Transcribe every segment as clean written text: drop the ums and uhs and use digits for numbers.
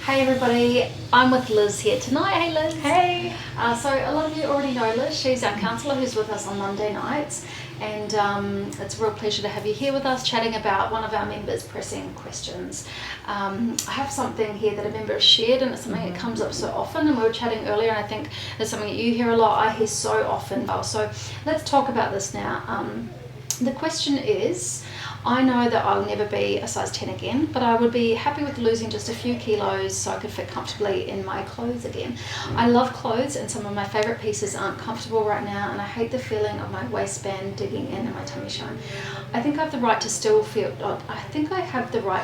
Hey everybody, I'm with Liz here tonight. Hey Liz. Hey. So a lot of you already know Liz. She's our counsellor who's with us on Monday nights, and it's a real pleasure to have you here with us chatting about one of our members' pressing questions. I have something here that a member has shared, and it's something that comes up so often, and we were chatting earlier, and I think it's something that you hear a lot, I hear so often. So let's talk about this now. The question is, I know that I'll never be a size 10 again, but I would be happy with losing just a few kilos so I could fit comfortably in my clothes again. I love clothes and some of my favourite pieces aren't comfortable right now, and I hate the feeling of my waistband digging in and my tummy showing. I think I have the right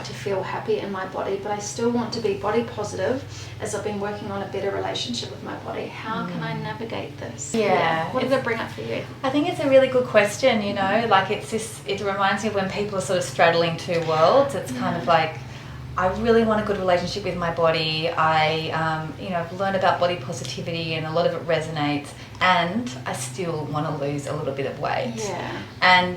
to feel happy in my body, but I still want to be body positive as I've been working on a better relationship with my body. How can I navigate this? Yeah. What does it bring up for you? I think it's a really good question, like it reminds me of when people are sort of straddling two worlds. It's kind of like, I really want a good relationship with my body. I've learned about body positivity and a lot of it resonates, and I still want to lose a little bit of weight. Yeah. And,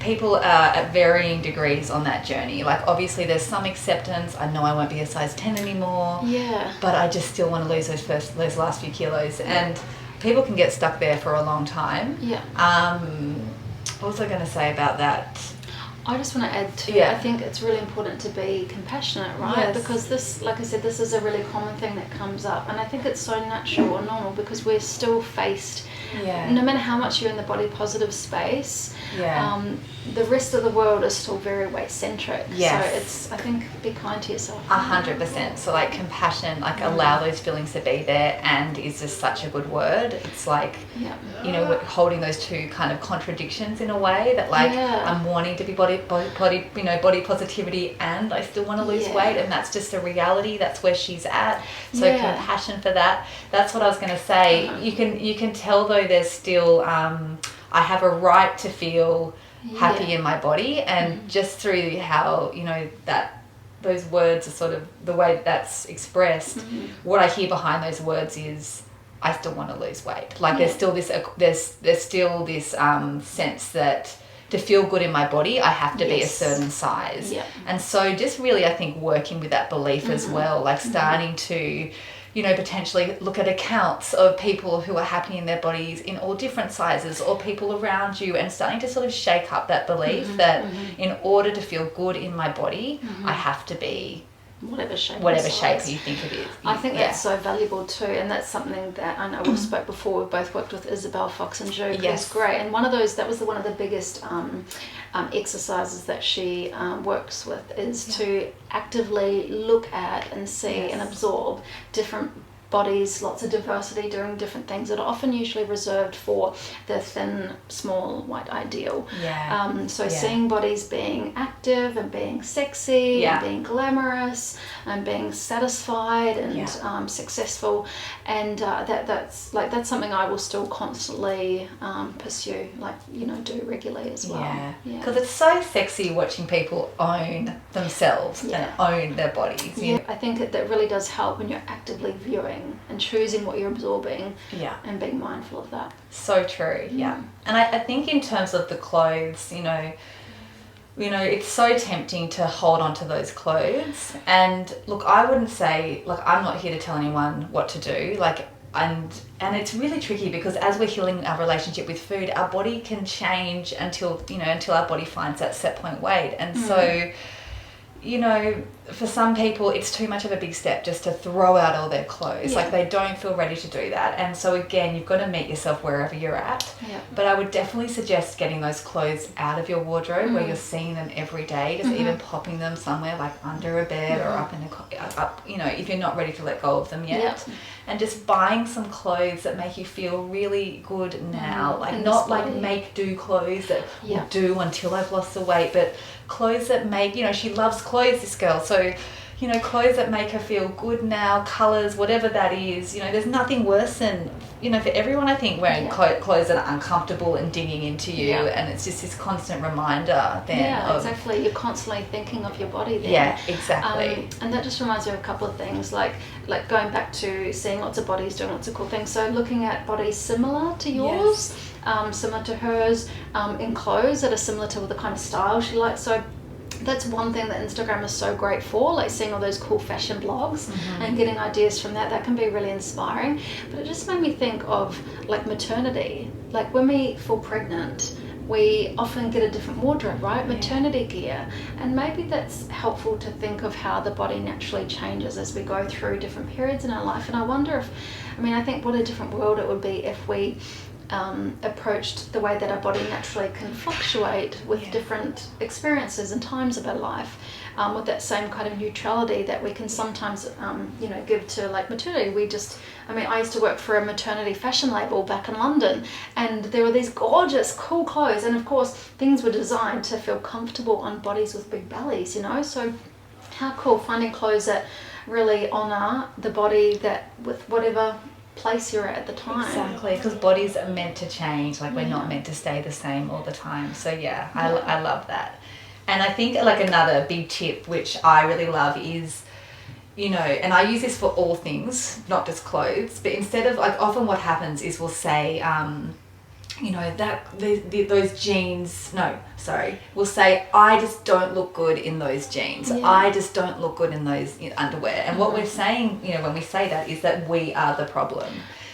people are at varying degrees on that journey. Like, obviously there's some acceptance. I know I won't be a size 10 anymore. Yeah. But I just still want to lose those last few kilos. And people can get stuck there for a long time. Yeah. What was I going to say about that? I just want to add to I think it's really important to be compassionate, right? Yes. Because this, like I said, this is a really common thing that comes up, and I think it's so natural or normal because we're still faced, no matter how much you're in the body positive space, the rest of the world is still very weight centric. Yes. So it's, I think, be kind to yourself. 100%. So like compassion, like allow those feelings to be there, and is just such a good word. It's like, we're holding those two kind of contradictions in a way that I'm wanting to be body positivity, and I still want to lose weight, and that's just a reality. That's where she's at. So compassion for that. That's what I was going to say. You can tell though there's still I have a right to feel happy in my body, and just through how that those words are sort of the way that's expressed, what I hear behind those words is I still want to lose weight. Like there's still this sense that to feel good in my body, I have to be a certain size. And so just really, I think, working with that belief as well, like starting to, potentially look at accounts of people who are happy in their bodies in all different sizes, or people around you, and starting to sort of shake up that belief that in order to feel good in my body, I have to be whatever shape you think it is. I think that's so valuable too, and that's something that I know we've spoke before. We've both worked with Isabel Fox and Joe. It's great, and one of the biggest exercises that she works with is to actively look at and see and absorb different bodies, lots of diversity doing different things that are often usually reserved for the thin, small, white ideal. Seeing bodies being active and being sexy and being glamorous and being satisfied and successful, and that's something I will still constantly pursue, do regularly as well. Because it's so sexy watching people own themselves and own their bodies. I think that really does help when you're actively viewing and choosing what you're absorbing and being mindful of that. So true. And I think in terms of the clothes, it's so tempting to hold on to those clothes. And look, I wouldn't say, I'm not here to tell anyone what to do, and it's really tricky because as we're healing our relationship with food, our body can change until our body finds that set point weight. And so for some people it's too much of a big step just to throw out all their clothes. Like they don't feel ready to do that, and so again, you've got to meet yourself wherever you're at. But I would definitely suggest getting those clothes out of your wardrobe where you're seeing them every day, just even popping them somewhere like under a bed or up in if you're not ready to let go of them yet. And just buying some clothes that make you feel really good now, not make do clothes that will do until I've lost the weight, but clothes that make, she loves clothes, this girl, so clothes that make her feel good now, colours, whatever that is. There's nothing worse than, for everyone, I think, wearing clothes that are uncomfortable and digging into you, and it's just this constant reminder then exactly, you're constantly thinking of your body then. Exactly. And that just reminds me of a couple of things, like going back to seeing lots of bodies doing lots of cool things, so looking at bodies similar to yours, similar to hers, in clothes that are similar to the kind of style she likes. So that's one thing that Instagram is so great for, like seeing all those cool fashion blogs and getting ideas from that. That can be really inspiring. But it just made me think of like maternity. Like when we fall pregnant, we often get a different wardrobe, right? Maternity gear. And maybe that's helpful to think of how the body naturally changes as we go through different periods in our life. And I wonder if, I think what a different world it would be if we approached the way that our body naturally can fluctuate with different experiences and times of our life, with that same kind of neutrality that we can sometimes give to like maternity. I used to work for a maternity fashion label back in London, and there were these gorgeous cool clothes, and of course things were designed to feel comfortable on bodies with big bellies, so how cool finding clothes that really honor the body that with whatever place you're at the time. Exactly, because bodies are meant to change, like we're not meant to stay the same all the time. So I love that. And I think like another big tip which I really love is, and I use this for all things, not just clothes, but instead of like, often what happens is we'll say those jeans, we'll say, I just don't look good in those jeans. I just don't look good in those underwear. And what we're saying, when we say that, is that we are the problem.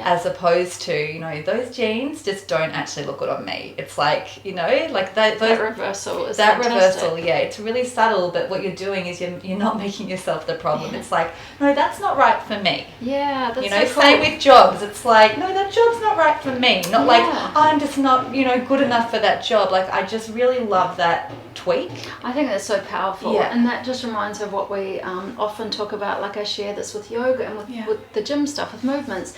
As opposed to, those jeans just don't actually look good on me. It's like, like that reversal is that fantastic. reversal, it's really subtle, but what you're doing is you're not making yourself the problem. It's like, no, that's not right for me. Yeah, that's so cool. Same with jobs. It's like, no, that job's not right for me. Not like, I'm just not, good enough for that job. Like, I just really love that tweak. I think that's so powerful. And that just reminds me of what we often talk about. Like I share this with yoga and with the gym stuff, with movements.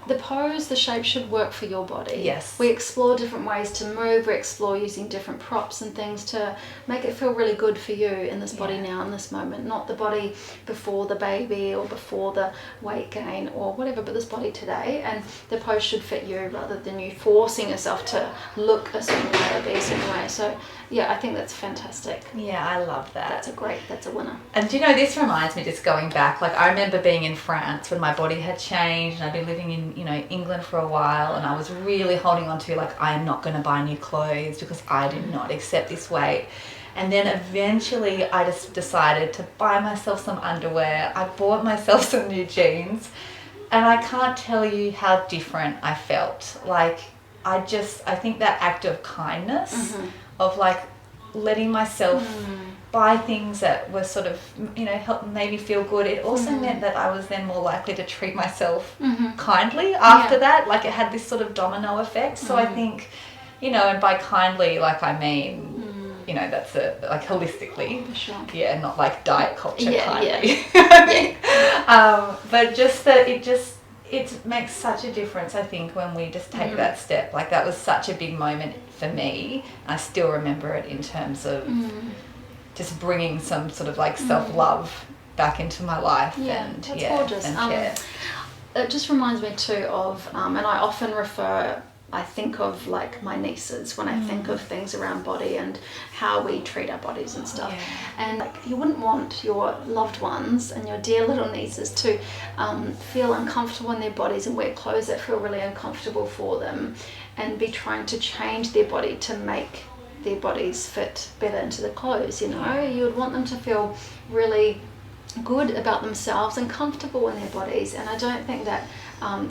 The pose, the shape should work for your body. Yes. We explore different ways to move. We explore using different props and things to make it feel really good for you in this body now, in this moment. Not the body before the baby or before the weight gain or whatever, but this body today. And the pose should fit you rather than you forcing yourself to look a certain way or be a certain way. So, I think that's fantastic. Yeah, I love that. That's a winner. And this reminds me, just going back, like I remember being in France when my body had changed, and I'd been living in England for a while, and I was really holding on to like, I am not going to buy new clothes because I do not accept this weight. And then eventually I just decided to buy myself some underwear. I bought myself some new jeans, and I can't tell you how different I felt. Like I think that act of kindness of like letting myself buy things that were sort of, made me feel good. It also meant that I was then more likely to treat myself kindly after that. Like it had this sort of domino effect. So I think, and by kindly, like I mean, that's like holistically. For sure. Yeah, not like diet culture kindly. But just that it makes such a difference, I think, when we just take that step. Like that was such a big moment for me. I still remember it in terms of just bringing some sort of like self-love back into my life. That's gorgeous. And care. It just reminds me too of, and I often I think of like my nieces when I think of things around body and how we treat our bodies and stuff. And like, you wouldn't want your loved ones and your dear little nieces to feel uncomfortable in their bodies and wear clothes that feel really uncomfortable for them and be trying to change their body to make their bodies fit better into the clothes. You would want them to feel really good about themselves and comfortable in their bodies. And I don't think that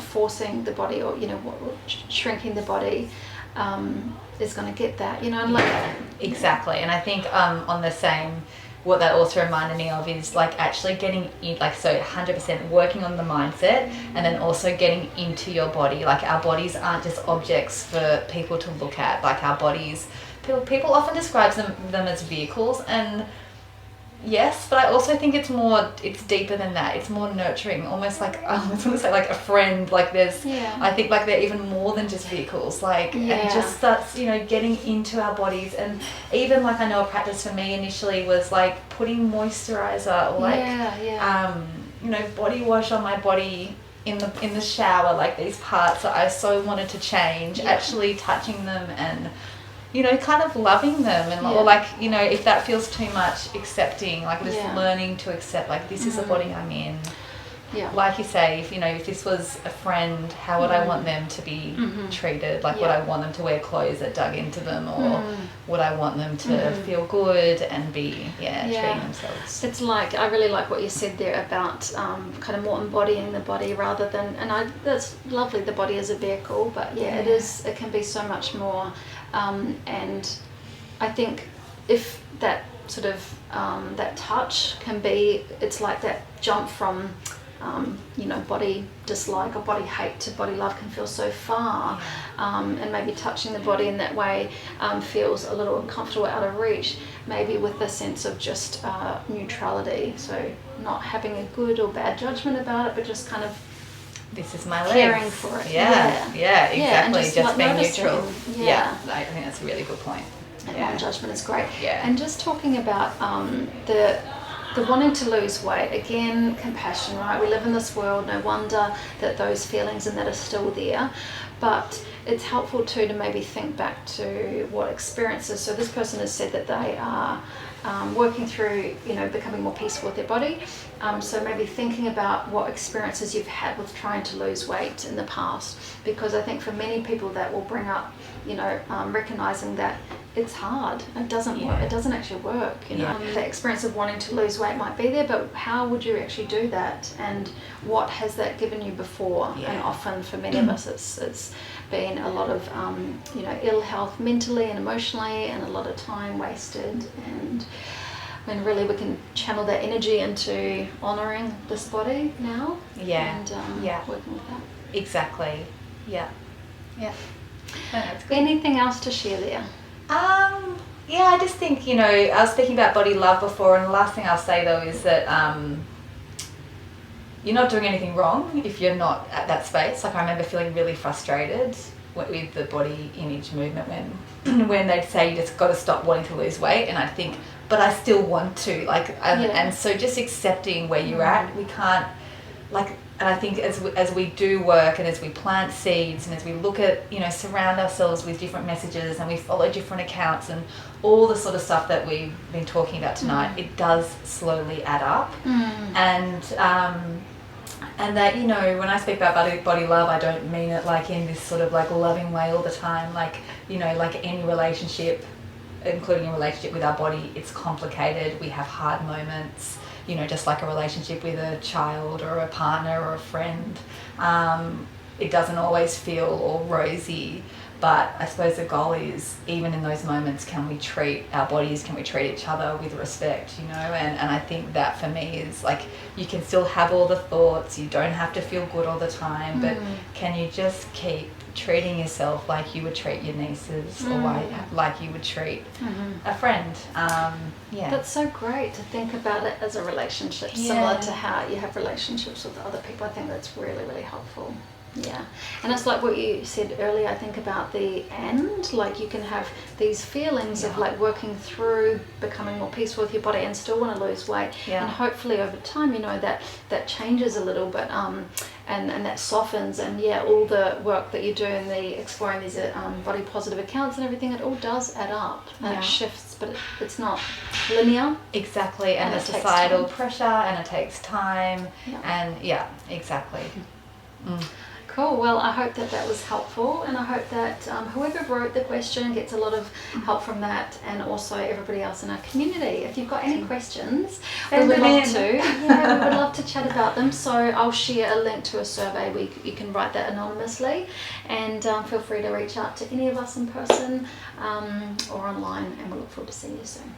forcing the body or shrinking the body is going to get that, Exactly. And I think on the same, what that also reminded me of is like actually getting in, like, so 100% working on the mindset and then also getting into your body. Like our bodies aren't just objects for people to look at. Like our bodies, people often describe them as vehicles, and yes, but I also think it's deeper than that. It's more nurturing, almost like, I was going to say like a friend. Like I think like they're even more than just vehicles. Like it just starts, getting into our bodies. And even like I know a practice for me initially was like putting moisturizer or like, body wash on my body in the shower, like these parts that I so wanted to change, actually touching them and kind of loving them, and or like, if that feels too much, accepting, like just learning to accept, like this is the body I'm in. Yeah. Like you say, if this was a friend, how would I want them to be treated? Like, would I want them to wear clothes that dug into them, or would I want them to feel good and be treating themselves? It's like, I really like what you said there about kind of more embodying the body rather than, and that's lovely, the body is a vehicle, but it can be so much more, and I think if that sort of that touch can be, it's like that jump from body dislike or body hate to body love can feel so far, and maybe touching the body in that way feels a little uncomfortable, out of reach, maybe with the sense of just neutrality, so not having a good or bad judgment about it, but just kind of this is my caring legs. for it. Exactly. And just like being noticing. neutral. I think that's a really good point. Non-judgment is great. And just talking about the wanting to lose weight, again, compassion, right? We live in this world, no wonder that those feelings and that are still there, but it's helpful too to maybe think back to what experiences. So this person has said that they are working through, becoming more peaceful with their body. So maybe thinking about what experiences you've had with trying to lose weight in the past, because I think for many people that will bring up, recognizing that it's hard, it doesn't work, it doesn't actually work, the experience of wanting to lose weight might be there, but how would you actually do that, and what has that given you before? And often for many of us it's been a lot of ill health mentally and emotionally, and a lot of time wasted, and when really we can channel that energy into honouring this body now, and working with that. Exactly. Anything else to share there? I just think, I was speaking about body love before, and the last thing I'll say though is that you're not doing anything wrong if you're not at that space. Like, I remember feeling really frustrated with the body image movement when they'd say you just got to stop wanting to lose weight, and I think, but I still want to, and so just accepting where you're at. We can't, and I think as we do work, and as we plant seeds, and as we look at, surround ourselves with different messages, and we follow different accounts, and all the sort of stuff that we've been talking about tonight, it does slowly add up. And that, when I speak about body love, I don't mean it like in this sort of like loving way all the time. Like any relationship, including a relationship with our body, it's complicated. We have hard moments. Just like a relationship with a child or a partner or a friend. It doesn't always feel all rosy, but I suppose the goal is, even in those moments, can we treat our bodies, can we treat each other with respect, and I think that for me is like, you can still have all the thoughts, you don't have to feel good all the time, but can you just keep treating yourself like you would treat your nieces, or like you would treat a friend. That's so great to think about it as a relationship, similar to how you have relationships with other people. I think that's really, really helpful. And it's like what you said earlier, I think, about like you can have these feelings of like working through becoming more peaceful with your body and still want to lose weight, and hopefully over time that changes a little bit, and that softens, and all the work that you do in the exploring these body positive accounts and everything, it all does add up, and it shifts, but it's not linear. Exactly. And the societal pressure, and it takes time, and exactly. Cool. Well, I hope that was helpful, and I hope that whoever wrote the question gets a lot of help from that, and also everybody else in our community. If you've got any questions, we would love to. We would love to chat about them. So I'll share a link to a survey where you can write that anonymously, and feel free to reach out to any of us in person or online, and we'll look forward to seeing you soon.